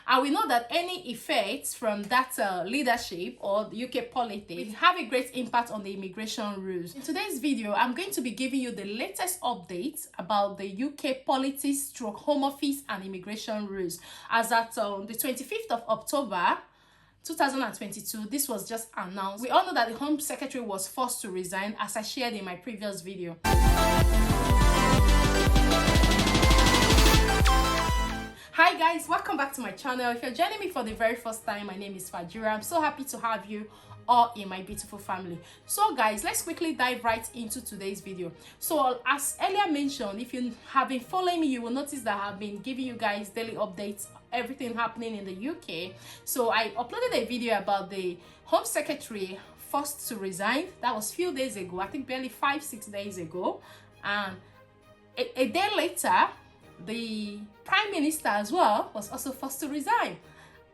And we know that any effects from that leadership or the UK politics have a great impact on the immigration rules. In today's video, I'm going to be giving you the latest updates about the UK politics, stroke home office and immigration rules. As at the 25th of October 2022, this was just announced. We all know that the Home Secretary was forced to resign, as I shared in my previous video. Hi guys, welcome back to my channel. If you're joining me for the very first time, my name is Fajira. I'm so happy to have you all in my beautiful family. So guys, let's quickly dive right into today's video. So as earlier mentioned, if you have been following me, you will notice that I've been giving you guys daily updates, everything happening in the UK. So I uploaded a video about the Home Secretary forced to resign. That was a few days ago, I think barely 5-6 days ago. And a day later, the Prime Minister as well was also forced to resign,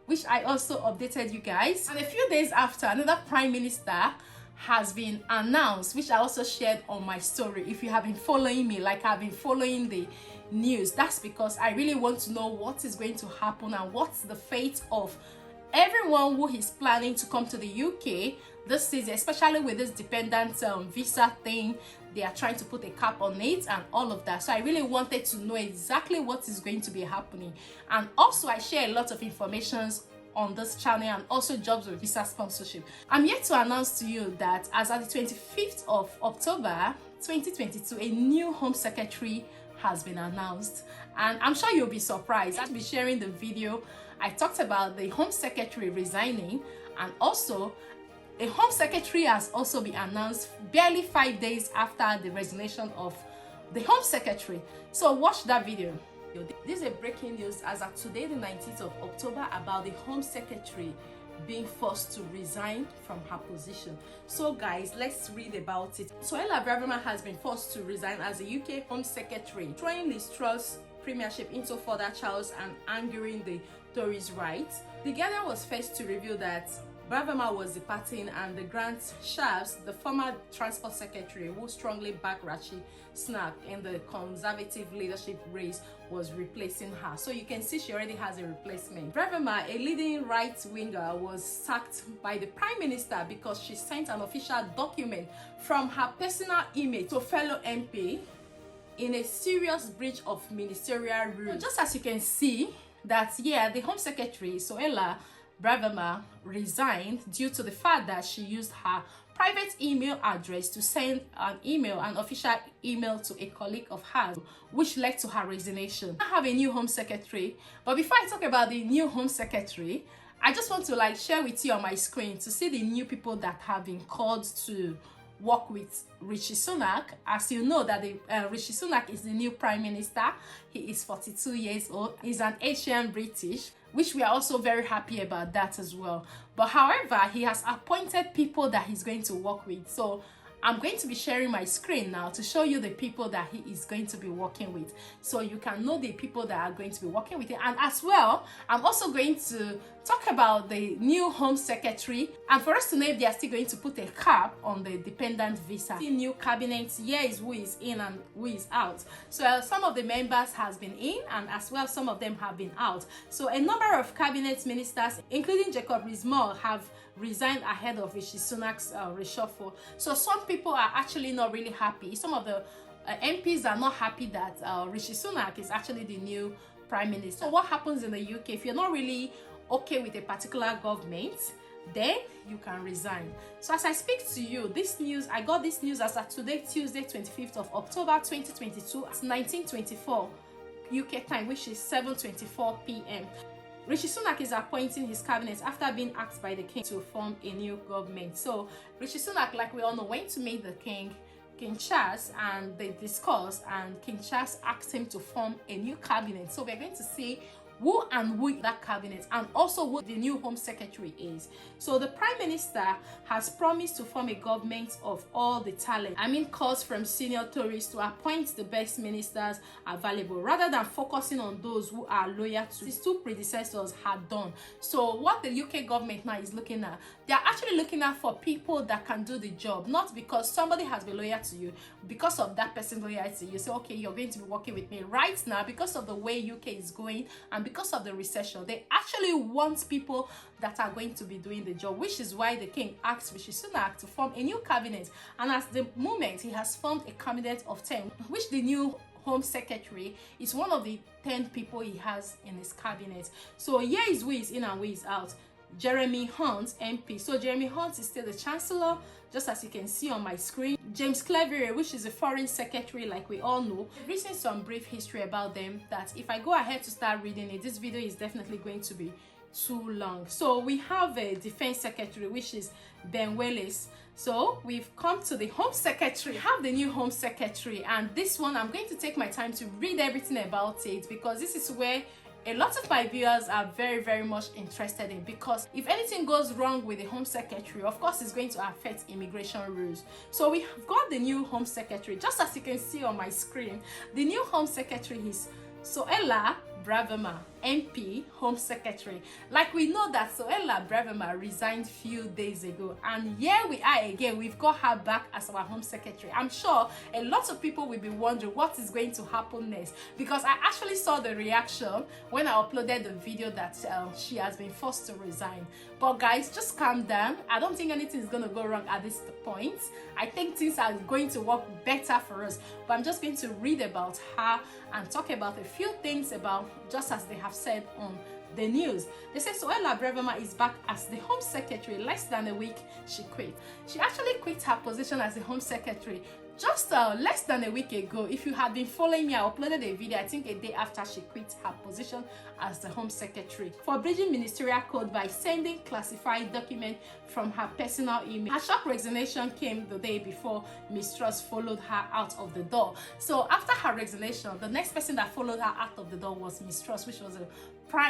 which I also updated you guys. And a few days after, another Prime Minister has been announced, which I also shared on my story. If you have been following me, like I've been following the news, that's because I really want to know what is going to happen and what's the fate of everyone who is planning to come to the UK this season, especially with this dependent visa thing. They are trying to put a cap on it and all of that. So I really wanted to know exactly what is going to be happening. And also I share a lot of information on this channel and also jobs with visa sponsorship. I'm here to announce to you that as of the 25th of October 2022, a new Home Secretary has been announced. And I'm sure you'll be surprised. I'll be sharing the video. I talked about the Home Secretary resigning, and also a Home Secretary has also been announced barely 5 days after the resignation of the Home Secretary. So watch that video. This is a breaking news as of today, the 19th of October, about the Home Secretary being forced to resign from her position. So guys, let's read about it. So Braverman has been forced to resign as the UK Home Secretary, throwing Liz Truss premiership into further chaos and angering the Tories' right. The Guardian was first to reveal that Braverman was departing, and the Grant Shafts, the former Transport Secretary who strongly backed Rishi Sunak in the Conservative leadership race, was replacing her. So you can see she already has a replacement. Braverman, a leading right-winger, was sacked by the Prime Minister because she sent an official document from her personal email to a fellow MP in a serious breach of ministerial rules. So just as you can see that, yeah, the Home Secretary, Braverman, resigned due to the fact that she used her private email address to send an official email to a colleague of hers, which led to her resignation. I have a new Home Secretary, but before I talk about the new Home Secretary, I just want to share with you on my screen to see the new people that have been called to work with Rishi Sunak. As you know that Rishi Sunak is the new Prime Minister. He is 42 years old. He's an Asian British, which we are also very happy about that as well. But however, he has appointed people that he's going to work with. So I'm going to be sharing my screen now to show you the people that he is going to be working with, so you can know the people that are going to be working with him. And as well, I'm also going to talk about the new Home Secretary, and for us to know if they are still going to put a cap on the dependent visa. The new cabinet, here is who is in and who is out. So some of the members has been in, and as well some of them have been out. So a number of cabinet ministers, including Jacob Rees-Mogg, have resigned ahead of Rishi Sunak's reshuffle. So some people are actually not really happy. Some of the MPs are not happy that Rishi Sunak is actually the new Prime Minister. So what happens in the UK, if you're not really okay with a particular government, then you can resign. So as I speak to you, this news, I got this news as of today, Tuesday, 25th of October 2022 at 19:24 UK time, which is 7:24 p.m. Rishi Sunak is appointing his cabinet after being asked by the king to form a new government. So Rishi Sunak, like we all know, went to meet the king, King Charles, and they discussed, and King Charles asked him to form a new cabinet. So we're going to see who that cabinet, and also who the new Home Secretary is. So the Prime Minister has promised to form a government of all the talent. Calls from senior Tories to appoint the best ministers available, rather than focusing on those who are loyal to his two predecessors had done. So what the UK government now is looking at, they're actually looking at for people that can do the job, not because somebody has been loyal to you, because of that person's loyalty. You say, okay, you're going to be working with me right now because of the way UK is going and because of the recession, they actually want people that are going to be doing the job, which is why the king asked Rishi Sunak to form a new cabinet. And at the moment, he has formed a cabinet of 10, which the new Home Secretary is one of the 10 people he has in his cabinet. So here is who is in and who is out. Jeremy Hunt, MP. So Jeremy Hunt is still the Chancellor, just as you can see on my screen. James Cleverly, which is the Foreign Secretary, like we all know. I've written some brief history about them that if I go ahead to start reading it, this video is definitely going to be too long. So we have a Defense Secretary, which is Ben Wallace. So we've come to the Home Secretary. We have the new Home Secretary, and this one I'm going to take my time to read everything about it, because this is where a lot of my viewers are very much interested in, because if anything goes wrong with the Home Secretary, of course it's going to affect immigration rules. So we have got the new Home Secretary, just as you can see on my screen. The new Home Secretary is Soella Braverman, MP, Home Secretary. Like we know that Soella Braverman resigned few days ago, and here we are again. We've got her back as our Home Secretary. I'm sure a lot of people will be wondering what is going to happen next, because I actually saw the reaction when I uploaded the video that she has been forced to resign. But guys, just calm down. I don't think anything is going to go wrong at this point. I think things are going to work better for us. But I'm just going to read about her and talk about a few things about, just as they have said on the news. They say Soella Braverman is back as the Home Secretary less than a week she quit. She actually quit her position as the Home Secretary just less than a week ago. If you have been following me, I uploaded a video, I think a day after she quit her position as the Home Secretary for breaching ministerial code by sending classified documents from her personal email. Her shock resignation came the day before Ms. Truss followed her out of the door. So after her resignation, the next person that followed her out of the door was Ms. Truss, which was a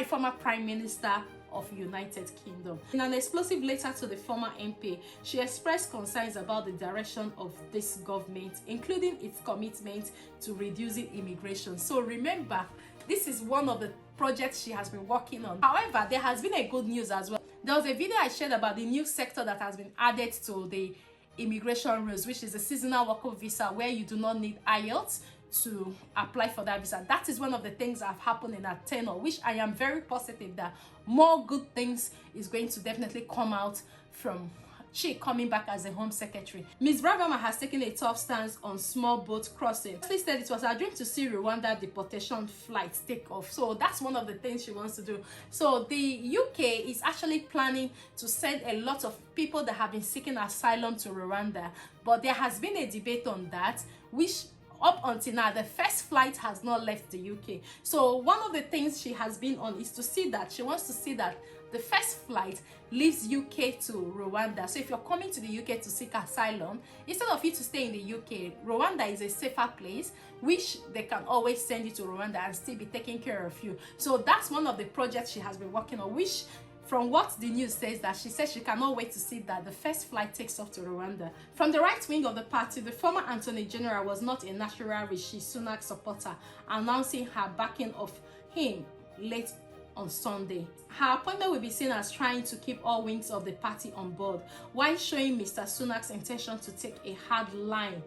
former Prime Minister of United Kingdom. In an explosive letter to the former MP, she expressed concerns about the direction of this government, including its commitment to reducing immigration. So remember, this is one of the projects she has been working on. However, there has been a good news as well. There was a video I shared about the new sector that has been added to the immigration rules, which is a seasonal worker visa, where you do not need IELTS to apply for that visa. That is one of the things that have happened in that tenure, which I am very positive that more good things is going to definitely come out from she coming back as a Home Secretary. Ms. Braverman has taken a tough stance on small boat crossing. She said it was her dream to see Rwanda deportation flights take off. So that's one of the things she wants to do. So the UK is actually planning to send a lot of people that have been seeking asylum to Rwanda. But there has been a debate on that, which up until now, the first flight has not left the UK. So one of the things she has been on is to see that she wants to see that the first flight leaves UK to Rwanda. So if you're coming to the UK to seek asylum, instead of you to stay in the UK, Rwanda is a safer place, which they can always send you to Rwanda and still be taking care of you. So that's one of the projects she has been working on, which from what the news says, that she says she cannot wait to see that the first flight takes off to Rwanda. From the right wing of the party, the former Attorney General was not a natural Rishi Sunak supporter, announcing her backing of him late on Sunday. Her appointment will be seen as trying to keep all wings of the party on board, while showing Mr. Sunak's intention to take a hard line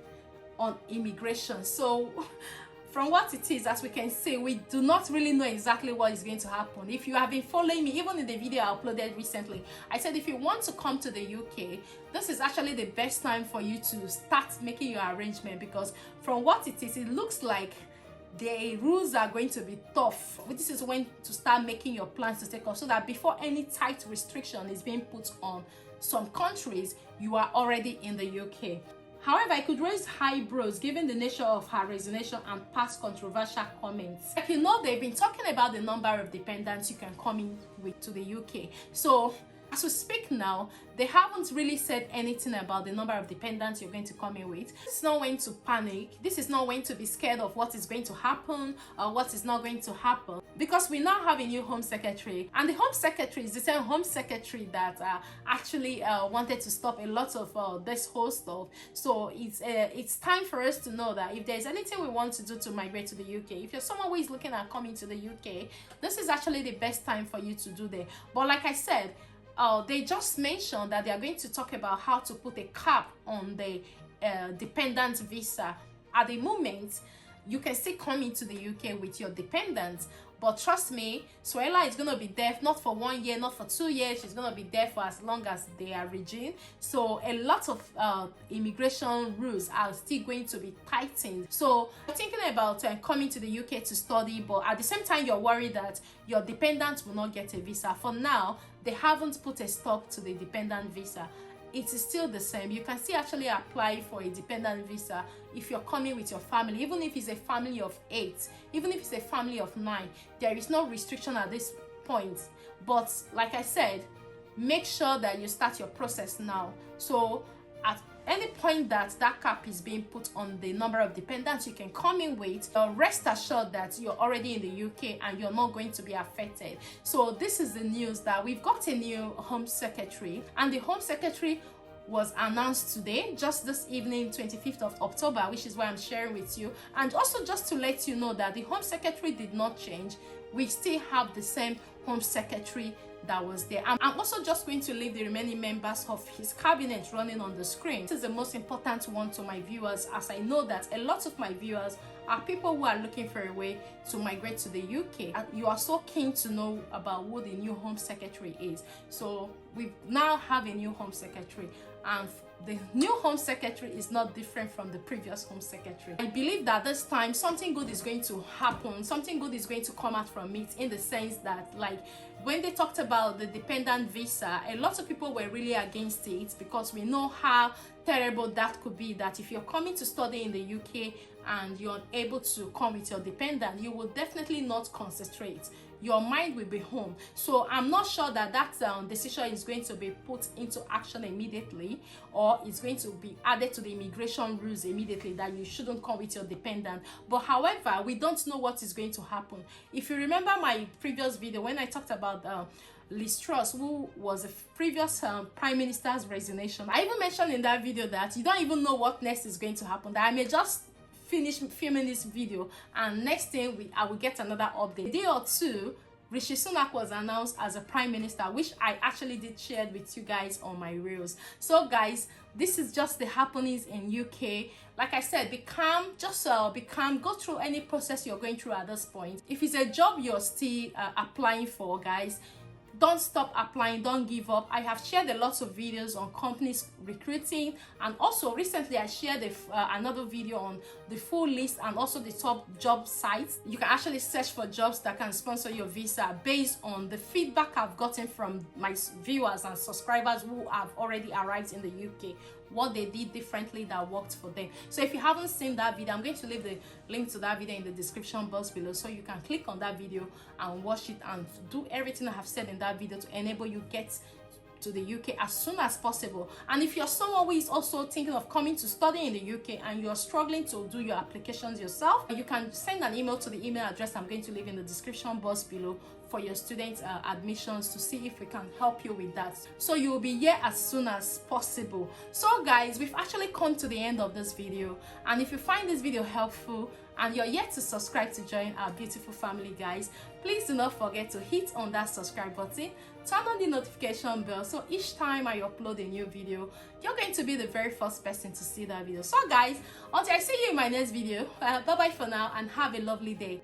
on immigration. So from what it is, as we can see, we do not really know exactly what is going to happen. If you have been following me, even in the video I uploaded recently, I said if you want to come to the UK, this is actually the best time for you to start making your arrangement, because from what it is, it looks like the rules are going to be tough. This is when to start making your plans to take off, so that before any tight restriction is being put on some countries, you are already in the UK. However, I could raise eyebrows given the nature of her resignation and past controversial comments. Like you know, they've been talking about the number of dependents you can come in with to the UK. So as we speak now, they haven't really said anything about the number of dependents you're going to come in with. This is not when to panic. This is not when to be scared of what is going to happen or what is not going to happen, because we now have a new Home Secretary, and the Home Secretary is the same Home Secretary that actually wanted to stop a lot of this whole stuff. So it's time for us to know that if there's anything we want to do to migrate to the UK, if you're someone who is looking at coming to the UK, this is actually the best time for you to do that. But like I said, they just mentioned that they are going to talk about how to put a cap on the dependent visa. At the moment, you can still come into the UK with your dependents, But trust me, Suella is going to be there not for 1 year, not for 2 years. She's going to be there for as long as they are regime. So a lot of immigration rules are still going to be tightened. So you're thinking about coming to the UK to study, but at the same time you're worried that your dependents will not get a visa. For now, they haven't put a stop to the dependent visa. It is still the same. You can still actually apply for a dependent visa if you're coming with your family, even if it's a family of 8, even if it's a family of 9. There is no restriction at this point. But like I said, make sure that you start your process now. So at any point that cap is being put on the number of dependents you can come in with, rest assured that you're already in the UK and you're not going to be affected. So this is the news that we've got a new Home Secretary, and the Home Secretary was announced today, just this evening, 25th of October, which is why I'm sharing with you. And also just to let you know that the Home Secretary did not change. We still have the same Home Secretary that was there. I'm also just going to leave the remaining members of his cabinet running on the screen. This is the most important one to my viewers, as I know that a lot of my viewers are people who are looking for a way to migrate to the UK. And you are so keen to know about who the new Home Secretary is. So we now have a new Home Secretary, and the new Home Secretary is not different from the previous Home Secretary. I believe that this time something good is going to happen, something good is going to come out from it, in the sense that, like, when they talked about the dependent visa, a lot of people were really against it, because we know how terrible that could be, that if you're coming to study in the UK and you're able to come with your dependent, you will definitely not concentrate. Your mind will be home. So I'm not sure that decision is going to be put into action immediately, or it's going to be added to the immigration rules immediately, that you shouldn't come with your dependent. But however, we don't know what is going to happen. If you remember my previous video when I talked about Liz Truss, who was the previous Prime Minister's resignation, I even mentioned in that video that you don't even know what next is going to happen, that I may just finish filming this video and next thing I will get another update. A day or two, Rishi Sunak was announced as a Prime Minister, which I actually did share with you guys on my reels. So guys, this is just the happenings in UK. Like I said, be calm, just be calm, go through any process you're going through at this point. If it's a job you're still applying for, guys, don't stop applying, don't give up. I have shared a lot of videos on companies recruiting, and also recently I shared another video on the full list and also the top job sites. You can actually search for jobs that can sponsor your visa based on the feedback I've gotten from my viewers and subscribers who have already arrived in the UK, what they did differently that worked for them. So if you haven't seen that video, I'm going to leave the link to that video in the description box below, so you can click on that video and watch it and do everything I have said in that video to enable you get to the UK as soon as possible. And if you're someone who is also thinking of coming to study in the UK and you're struggling to do your applications yourself, you can send an email to the email address I'm going to leave in the description box below for your student admissions, to see if we can help you with that, so you will be here as soon as possible. So guys, we've actually come to the end of this video, and if you find this video helpful and you're yet to subscribe to join our beautiful family, guys, please do not forget to hit on that subscribe button, turn on the notification bell, so each time I upload a new video, you're going to be the very first person to see that video. So guys, until I see you in my next video, bye bye for now and have a lovely day.